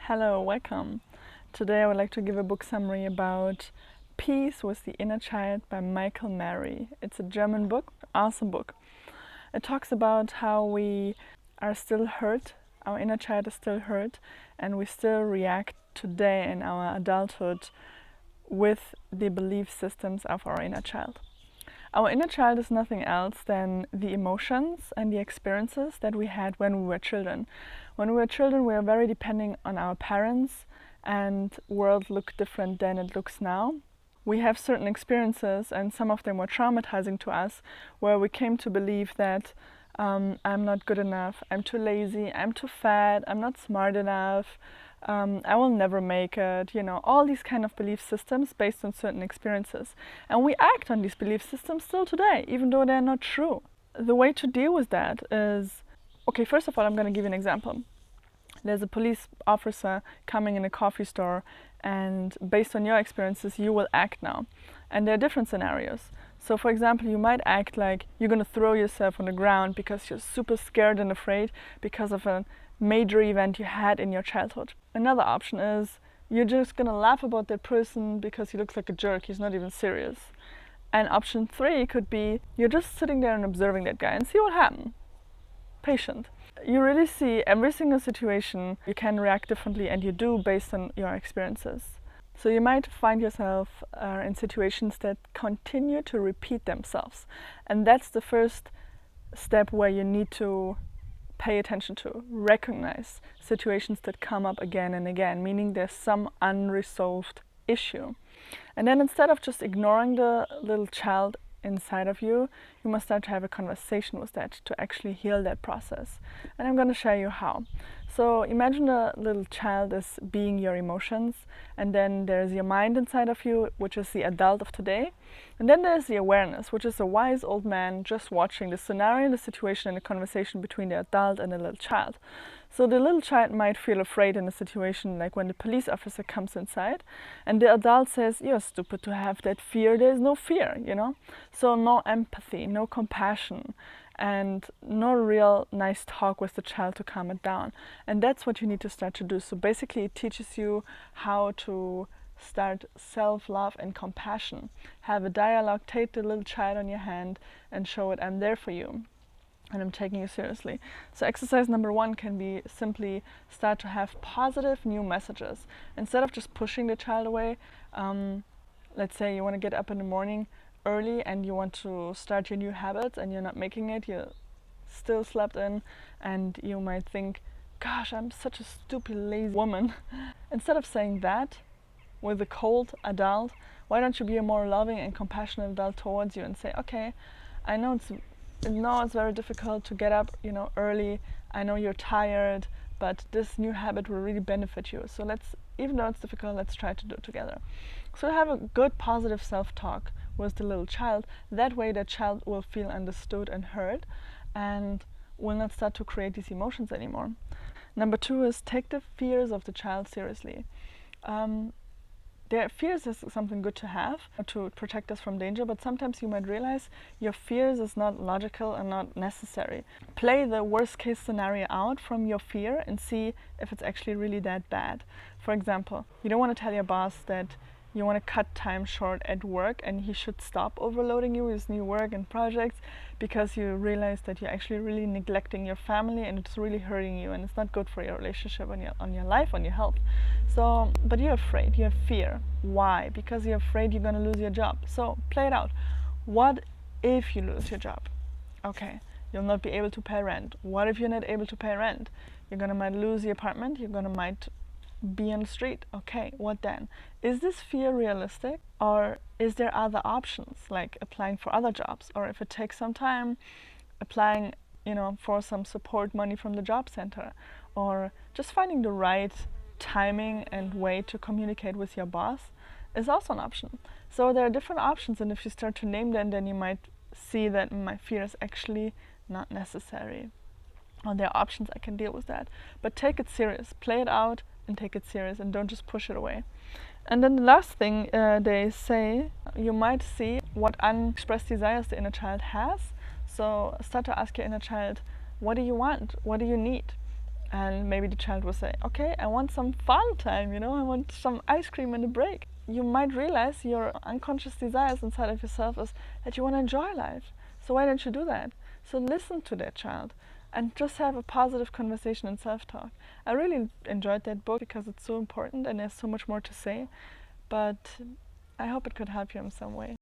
Hello, welcome. Today I would like to give a book summary about Peace with the Inner Child by Michael Mary. It's a German book, awesome book. It talks about how we are still hurt, our inner child is still hurt, and we still react today in our adulthood with the belief systems of our inner child. Our inner child is nothing else than the emotions and the experiences that we had when we were children. When we were children, we were very depending on our parents, and world looked different than it looks now. We have certain experiences, and some of them were traumatizing to us, where we came to believe that I'm not good enough, I'm too lazy, I'm too fat, I'm not smart enough, I will never make it, all these kind of belief systems based on certain experiences. And we act on these belief systems still today, even though they're not true. The way to deal with that is, okay, first of all, I'm going to give you an example. There's a police officer coming in a coffee store, and based on your experiences, you will act now. And there are different scenarios. So for example, you might act like you're going to throw yourself on the ground because you're super scared and afraid because of a major event you had in your childhood. Another option is you're just going to laugh about that person because he looks like a jerk, he's not even serious. And option 3 could be you're just sitting there and observing that guy and see what happens. Patient. You really see every single situation, you can react differently, and you do based on your experiences. So you might find yourself in situations that continue to repeat themselves. And that's the first step where you need to pay attention to. Recognize situations that come up again and again, meaning there's some unresolved issue. And then instead of just ignoring the little child inside of you, you must start to have a conversation with that to actually heal that process. And I'm going to show you how. So imagine a little child as being your emotions, and then there's your mind inside of you, which is the adult of today. And then there's the awareness, which is a wise old man just watching the scenario, the situation, and the conversation between the adult and the little child. So the little child might feel afraid in a situation like when the police officer comes inside and the adult says, "You're stupid to have that fear." There's no fear, So no empathy, no compassion, and no real nice talk with the child to calm it down. And that's what you need to start to do. So basically it teaches you how to start self-love and compassion. Have a dialogue, take the little child on your hand and show it, I'm there for you. And I'm taking you seriously. So exercise number 1 can be simply start to have positive new messages. Instead of just pushing the child away, let's say you want to get up in the morning early and you want to start your new habits and you're not making it, you're still slept in, and you might think, gosh, I'm such a stupid, lazy woman. Instead of saying that with a cold adult, why don't you be a more loving and compassionate adult towards you and say, okay, I know it's very difficult to get up, early. I know you're tired, but this new habit will really benefit you. So even though it's difficult, let's try to do it together. So have a good positive self-talk with the little child. That way the child will feel understood and heard and will not start to create these emotions anymore. Number 2 is take the fears of the child seriously. Their fears is something good to have to protect us from danger, but sometimes you might realize your fears is not logical and not necessary. Play the worst case scenario out from your fear and see if it's actually really that bad. For example, you don't want to tell your boss that you want to cut time short at work and he should stop overloading you with new work and projects because you realize that you're actually really neglecting your family and it's really hurting you and it's not good for your relationship, on your life, on your health. So, but you're afraid, you have fear. Why? Because you're afraid you're going to lose your job. So play it out. What if you lose your job? Okay, you'll not be able to pay rent. What if you're not able to pay rent? You're going to might lose the apartment, you're going to might be on the street. Okay, what then? Is this fear realistic, or is there other options like applying for other jobs, or if it takes some time, applying for some support money from the job center, or just finding the right timing and way to communicate with your boss is also an option. So there are different options, and if you start to name them, then you might see that my fear is actually not necessary, or there are options I can deal with that. But take it serious, play it out and take it serious, and don't just push it away. And then the last thing they say, you might see what unexpressed desires the inner child has. So start to ask your inner child, what do you want? What do you need? And maybe the child will say, okay, I want some fun time, I want some ice cream in the break. You might realize your unconscious desires inside of yourself is that you want to enjoy life. So why don't you do that? So listen to that child and just have a positive conversation and self-talk. I really enjoyed that book because it's so important and there's so much more to say, but I hope it could help you in some way.